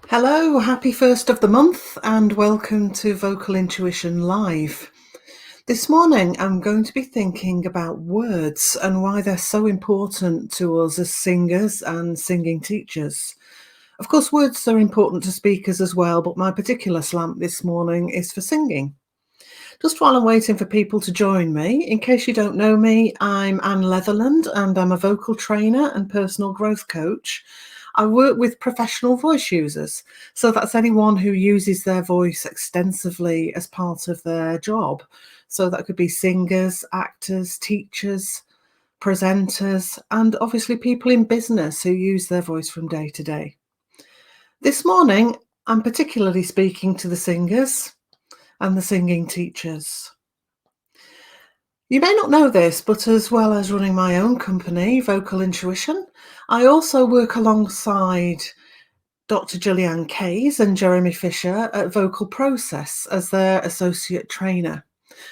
Hello, happy first of the month and welcome to Vocal Intuition Live. This morning I'm going to be thinking about words and why they're so important to us as singers and singing teachers. Of course, words are important to speakers as well, but my particular slant this morning is for singing. Just while I'm waiting for people to join me, in case you don't know me, I'm Anne Leatherland and I'm a vocal trainer and personal growth coach. I work with professional voice users, so that's anyone who uses their voice extensively as part of their job. So that could be singers, actors, teachers, presenters, and obviously people in business who use their voice from day to day. This morning, I'm particularly speaking to the singers and the singing teachers. You may not know this, but as well as running my own company, Vocal Intuition, I also work alongside Dr. Julianne Kays and Jeremy Fisher at Vocal Process as their associate trainer.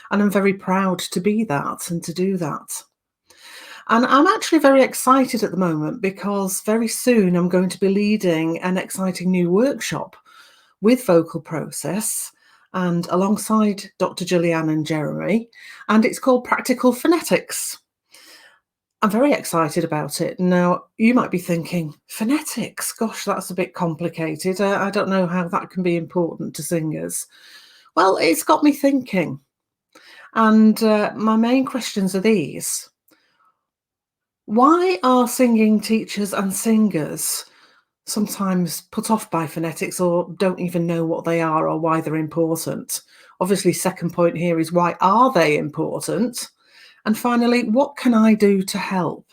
And I'm very proud to be that and to do that. And I'm actually very excited at the moment because very soon I'm going to be leading an exciting new workshop with Vocal Process and alongside Dr. Julianne and Jeremy, and it's called Practical Phonetics. I'm very excited about it. Now, you might be thinking, phonetics, gosh, that's a bit complicated. I don't know how that can be important to singers. Well, it's got me thinking. And my main questions are these. Why are singing teachers and singers sometimes put off by phonetics or don't even know what they are or why they're important? Obviously, second point here is why are they important? And finally, what can I do to help?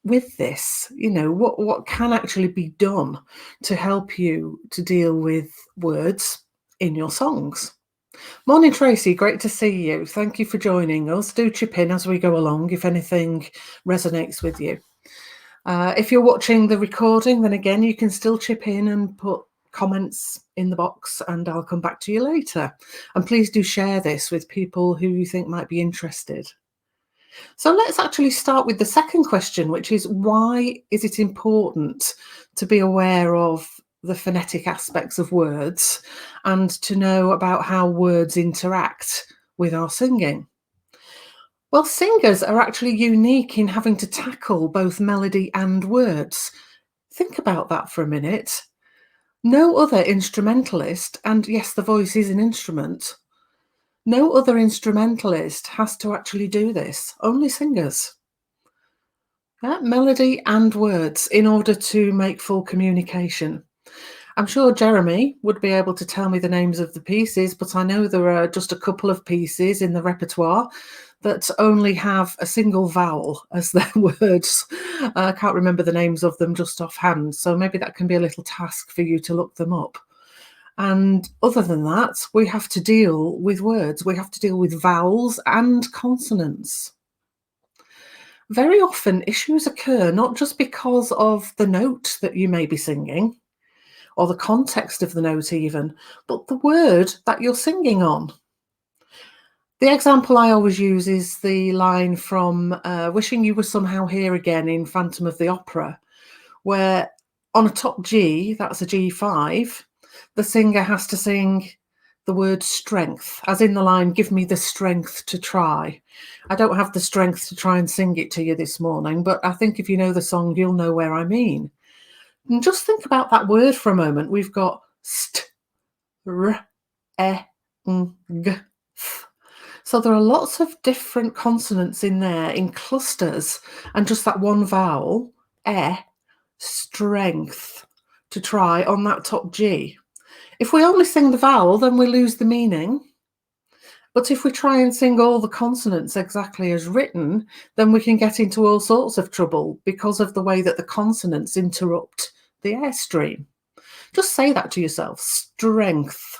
With this, what can actually be done to help you to deal with words in your songs? Morning, Tracy. Great to see you. Thank you for joining us. Do chip in as we go along if anything resonates with you. If you're watching the recording, then again, you can still chip in and put comments in the box and I'll come back to you later. And please do share this with people who you think might be interested. So let's actually start with the second question, which is why is it important to be aware of the phonetic aspects of words and to know about how words interact with our singing? Well, singers are actually unique in having to tackle both melody and words. Think about that for a minute. No other instrumentalist, and yes, the voice is an instrument, no other instrumentalist has to actually do this, only singers. Yeah, melody and words in order to make full communication. I'm sure Jeremy would be able to tell me the names of the pieces, but I know there are just a couple of pieces in the repertoire that only have a single vowel as their words. I can't remember the names of them just offhand, so maybe that can be a little task for you to look them up. And other than that, we have to deal with words. We have to deal with vowels and consonants. Very often issues occur not just because of the note that you may be singing, or the context of the note even, but the word that you're singing on. The example I always use is the line from Wishing You Were Somehow Here Again in Phantom of the Opera, where on a top G, that's a G5, the singer has to sing the word strength, as in the line, give me the strength to try. I don't have the strength to try and sing it to you this morning, but I think if you know the song, you'll know where I mean. And just think about that word for a moment. We've got st, r, e, n, g, f. So there are lots of different consonants in there in clusters, and just that one vowel, e, strength, to try on that top G. If we only sing the vowel, then we lose the meaning. But if we try and sing all the consonants exactly as written, then we can get into all sorts of trouble because of the way that the consonants interrupt the airstream. Just say that to yourself, strength,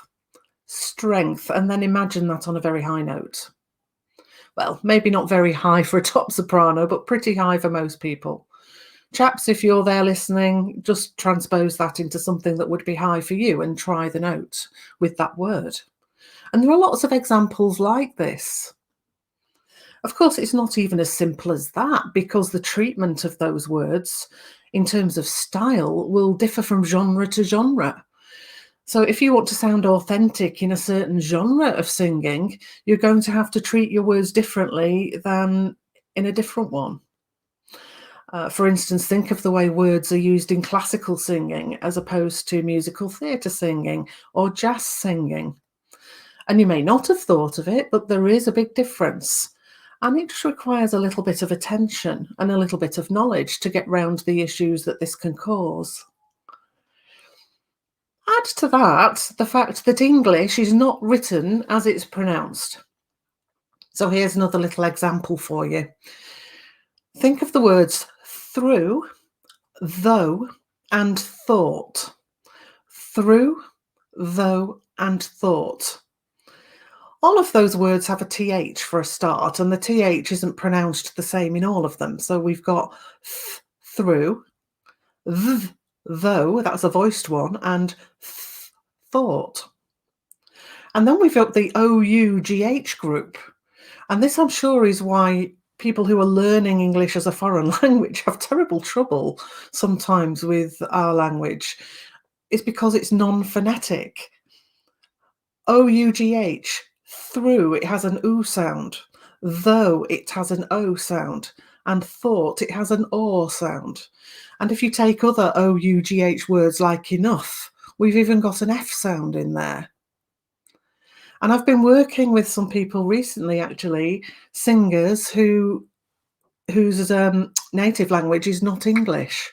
strength, and then imagine that on a very high note. Well, maybe not very high for a top soprano, but pretty high for most people. Chaps, if you're there listening, just transpose that into something that would be high for you and try the note with that word. And there are lots of examples like this. Of course, it's not even as simple as that because the treatment of those words in terms of style will differ from genre to genre. So if you want to sound authentic in a certain genre of singing, you're going to have to treat your words differently than in a different one. For instance, think of the way words are used in classical singing as opposed to musical theatre singing or jazz singing. And you may not have thought of it, but there is a big difference. And it just requires a little bit of attention and a little bit of knowledge to get round the issues that this can cause. Add to that the fact that English is not written as it's pronounced. So here's another little example for you. Think of the words through, though, and thought. Through, though, and thought. All of those words have a TH for a start, and the TH isn't pronounced the same in all of them. So we've got through, though, that's a voiced one, and thought. And then we've got the OUGH group. And this, I'm sure, is why people who are learning English as a foreign language have terrible trouble sometimes with our language. It's because it's non-phonetic. OUGH, through, it has an oo sound. Though, it has an o sound. And thought, it has an or sound. And if you take other OUGH words like enough, we've even got an F sound in there. And I've been working with some people recently, actually, singers whose native language is not English.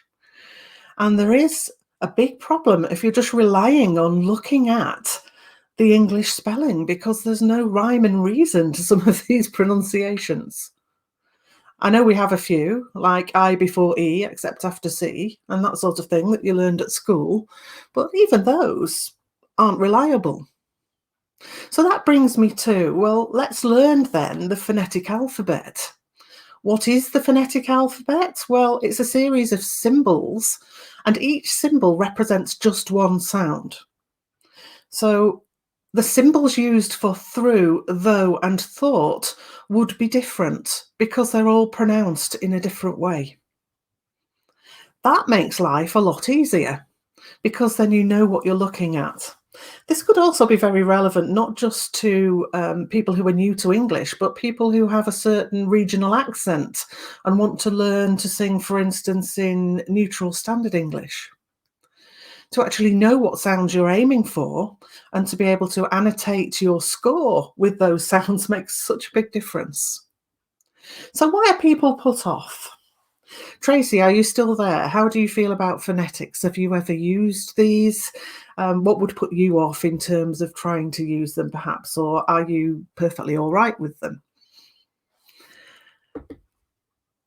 And there is a big problem if you're just relying on looking at the English spelling, because there's no rhyme and reason to some of these pronunciations. I know we have a few, like I before E, except after C, and that sort of thing that you learned at school, but even those aren't reliable. So that brings me to, well, let's learn then the phonetic alphabet. What is the phonetic alphabet? Well, it's a series of symbols, and each symbol represents just one sound. So the symbols used for through, though, and thought would be different because they're all pronounced in a different way. That makes life a lot easier because then you know what you're looking at. This could also be very relevant not just to people who are new to English, but people who have a certain regional accent and want to learn to sing, for instance, in neutral standard English. To actually know what sounds you're aiming for and to be able to annotate your score with those sounds makes such a big difference. So why are people put off? Tracy, are you still there? How do you feel about phonetics? Have you ever used these? What would put you off in terms of trying to use them, perhaps, or are you perfectly all right with them?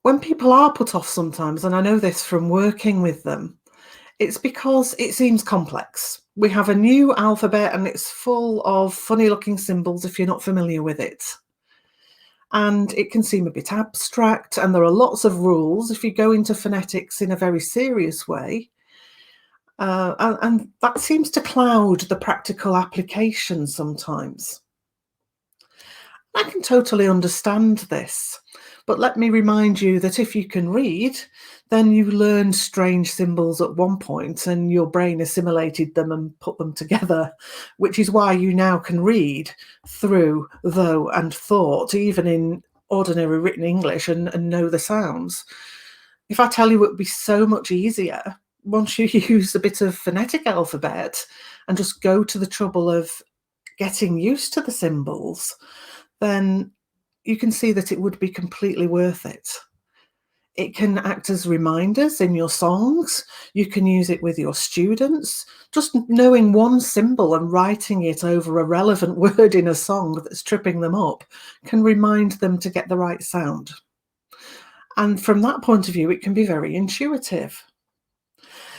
When people are put off sometimes, and I know this from working with them, it's because it seems complex. We have a new alphabet and it's full of funny looking symbols if you're not familiar with it. And it can seem a bit abstract, and there are lots of rules if you go into phonetics in a very serious way. And that seems to cloud the practical application sometimes. I can totally understand this, but let me remind you that if you can read, then you learned strange symbols at one point and your brain assimilated them and put them together, which is why you now can read through, though, and thought, even in ordinary written English, and know the sounds. If I tell you, it would be so much easier once you use a bit of phonetic alphabet and just go to the trouble of getting used to the symbols, then you can see that it would be completely worth it. It can act as reminders in your songs. You can use it with your students. Just knowing one symbol and writing it over a relevant word in a song that's tripping them up can remind them to get the right sound. And from that point of view, it can be very intuitive.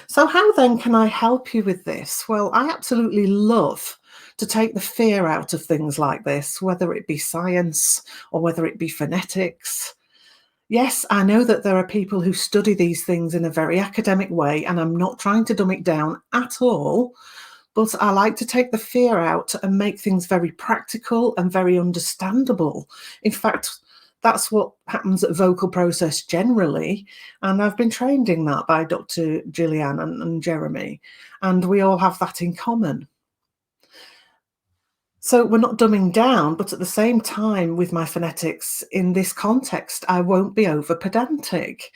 So how then can I help you with this? Well, I absolutely love to take the fear out of things like this, whether it be science or whether it be phonetics. Yes, I know that there are people who study these things in a very academic way, and I'm not trying to dumb it down at all, but I like to take the fear out and make things very practical and very understandable. In fact, That's what happens at vocal process generally. And I've been trained in that by Dr. Gillian and Jeremy, and we all have that in common. So we're not dumbing down, but at the same time, with my phonetics in this context, I won't be over pedantic.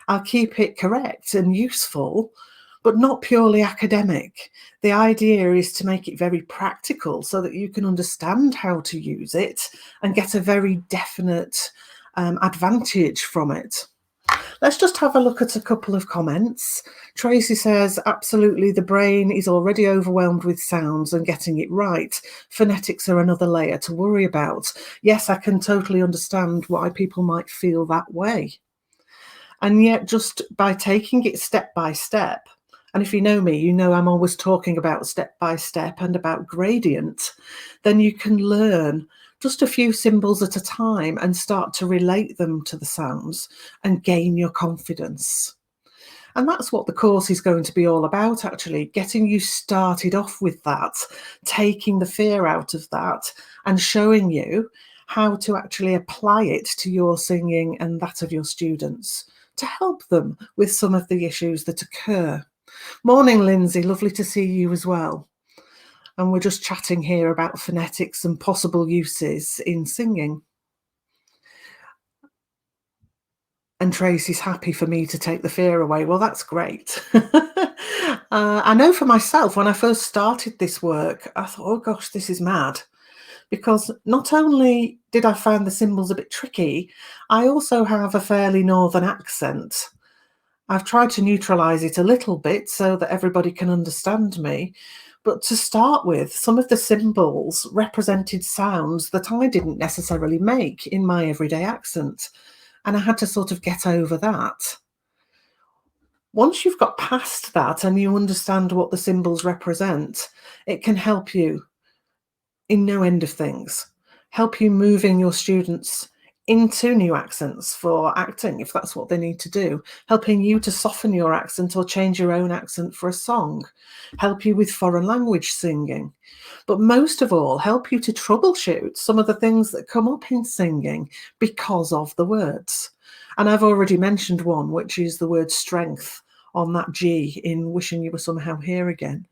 I'll keep it correct and useful, but not purely academic. The idea is to make it very practical so that you can understand how to use it and get a very definite advantage from it. Let's just have a look at a couple of comments. Tracy says, absolutely, the brain is already overwhelmed with sounds and getting it right. Phonetics are another layer to worry about. Yes, I can totally understand why people might feel that way. And yet, just by taking it step by step, and if you know me, you know I'm always talking about step by step and about gradient, then you can learn just a few symbols at a time and start to relate them to the sounds and gain your confidence. And that's what the course is going to be all about, actually, getting you started off with that, taking the fear out of that and showing you how to actually apply it to your singing and that of your students to help them with some of the issues that occur. Morning, Lindsay, lovely to see you as well. And we're just chatting here about phonetics and possible uses in singing. And Tracy's happy for me to take the fear away. Well, that's great. I know for myself, when I first started this work, I thought, oh gosh, this is mad. Because not only did I find the symbols a bit tricky, I also have a fairly northern accent. I've tried to neutralize it a little bit so that everybody can understand me. But to start with, some of the symbols represented sounds that I didn't necessarily make in my everyday accent. And I had to sort of get over that. Once you've got past that and you understand what the symbols represent, it can help you in no end of things, help you moving your students into new accents for acting, if that's what they need to do, helping you to soften your accent or change your own accent for a song, help you with foreign language singing, but most of all, help you to troubleshoot some of the things that come up in singing because of the words. And I've already mentioned one, which is the word strength on that G in Wishing You Were Somehow Here Again.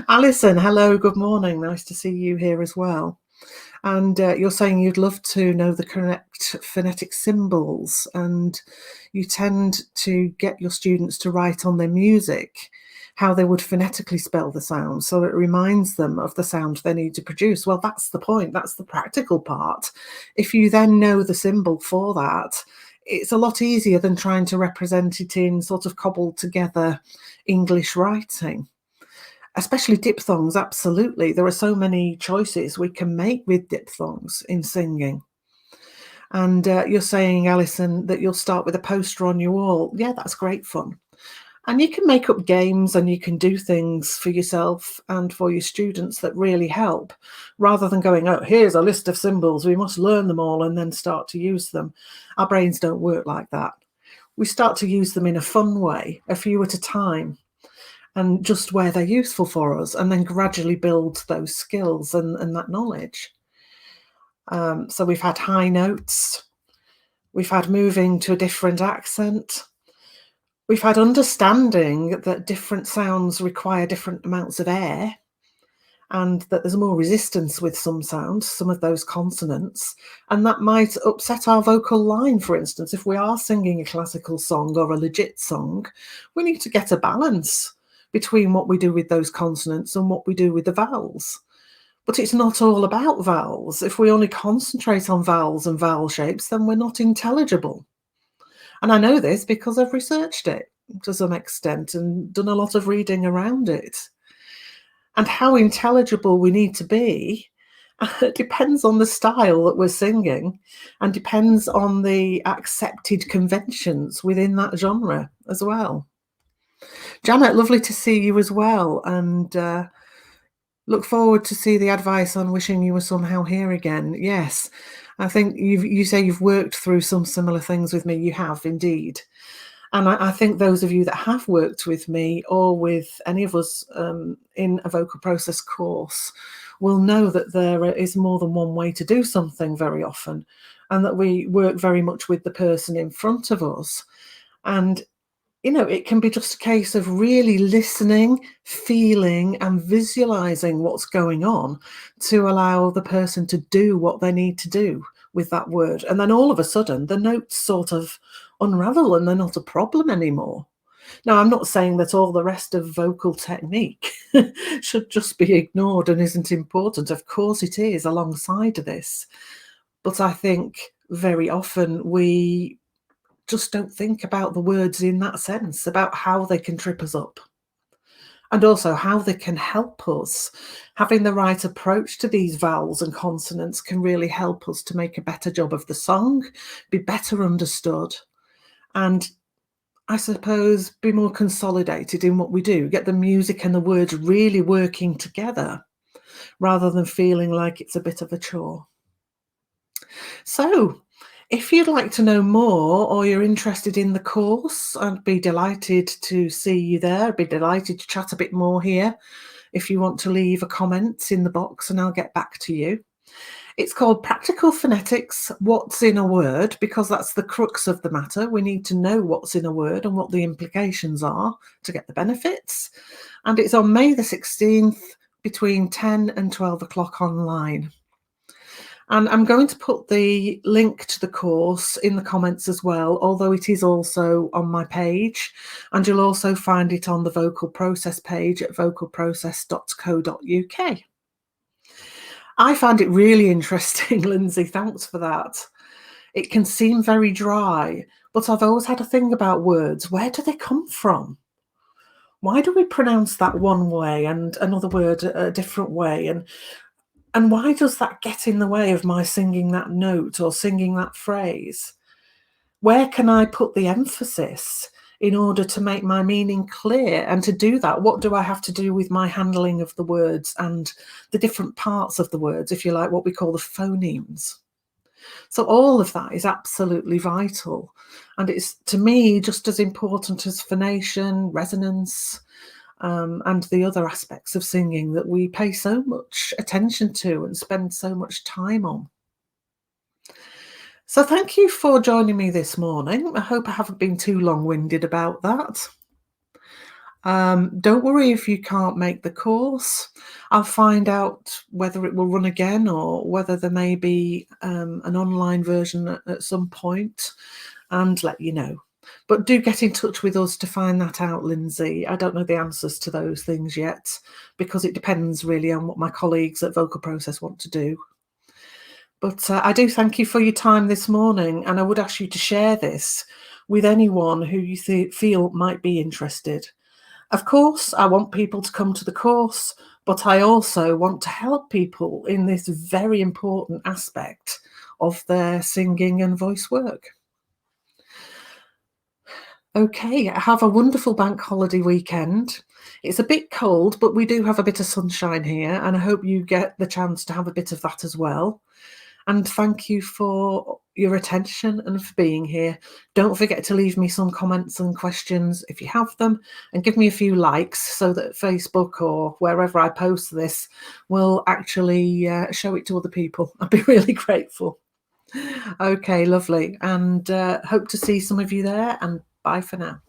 Alison, hello, good morning. Nice to see you here as well. And you're saying you'd love to know the correct phonetic symbols, and you tend to get your students to write on their music how they would phonetically spell the sound, so it reminds them of the sound they need to produce. Well, that's the point. That's the practical part. If you then know the symbol for that, it's a lot easier than trying to represent it in sort of cobbled together English writing. Especially diphthongs, absolutely. There are so many choices we can make with diphthongs in singing. And you're saying, Alison, that you'll start with a poster on your wall. Yeah, that's great fun. And you can make up games and you can do things for yourself and for your students that really help, rather than going, oh, here's a list of symbols, we must learn them all and then start to use them. Our brains don't work like that. We start to use them in a fun way, a few at a time, and just where they're useful for us, and then gradually build those skills and that knowledge. So we've had high notes, we've had moving to a different accent, we've had understanding that different sounds require different amounts of air, and that there's more resistance with some sounds, some of those consonants, and that might upset our vocal line. For instance, if we are singing a classical song or a legit song, we need to get a balance between what we do with those consonants and what we do with the vowels. But it's not all about vowels. If we only concentrate on vowels and vowel shapes, then we're not intelligible. And I know this because I've researched it to some extent and done a lot of reading around it. And how intelligible we need to be depends on the style that we're singing and depends on the accepted conventions within that genre as well. Janet, lovely to see you as well, and look forward to see the advice on Wishing You Were Somehow Here Again. Yes, I think you say you've worked through some similar things with me. You have indeed. And I think those of you that have worked with me or with any of us in a vocal process course will know that there is more than one way to do something very often. and that we work very much with the person in front of us. And it can be just a case of really listening, feeling, and visualizing what's going on to allow the person to do what they need to do with that word. And then all of a sudden, the notes sort of unravel and they're not a problem anymore. Now, I'm not saying that all the rest of vocal technique should just be ignored and isn't important. Of course, it is alongside of this. But I think very often we just don't think about the words in that sense, about how they can trip us up and also how they can help us. Having the right approach to these vowels and consonants can really help us to make a better job of the song, be better understood, and I suppose be more consolidated in what we do, get the music and the words really working together rather than feeling like it's a bit of a chore. So, if you'd like to know more or you're interested in the course, I'd be delighted to see you there. I'd be delighted to chat a bit more here. If you want to leave a comment in the box and I'll get back to you. It's called Practical Phonetics, What's in a Word, because that's the crux of the matter. We need to know what's in a word and what the implications are to get the benefits. And it's on May the 16th between 10 and 12 o'clock online. And I'm going to put the link to the course in the comments as well, although it is also on my page. And you'll also find it on the Vocal Process page at vocalprocess.co.uk. I find it really interesting, Lindsay. Thanks for that. It can seem very dry, but I've always had a thing about words. Where do they come from? Why do we pronounce that one way and another word a different way? And why does that get in the way of my singing that note or singing that phrase? Where can I put the emphasis in order to make my meaning clear? And to do that, what do I have to do with my handling of the words and the different parts of the words, if you like, what we call the phonemes? So all of that is absolutely vital. And it's, to me, just as important as phonation, resonance, and the other aspects of singing that we pay so much attention to and spend so much time on. So thank you for joining me this morning. I hope I haven't been too long-winded about that. Don't worry if you can't make the course. I'll find out whether it will run again or whether there may be an online version at some point and let you know. But do get in touch with us to find that out, Lindsay. I don't know the answers to those things yet because it depends really on what my colleagues at Vocal Process want to do. But I do thank you for your time this morning, and I would ask you to share this with anyone who you feel might be interested. Of course, I want people to come to the course, but I also want to help people in this very important aspect of their singing and voice work. Okay, have a wonderful bank holiday weekend. It's a bit cold, but we do have a bit of sunshine here, and I hope you get the chance to have a bit of that as well. And thank you for your attention and for being here. Don't forget to leave me some comments and questions if you have them, and give me a few likes so that Facebook or wherever I post this will actually show it to other people. I'd be really grateful. Okay, lovely. And hope to see some of you there, and bye for now.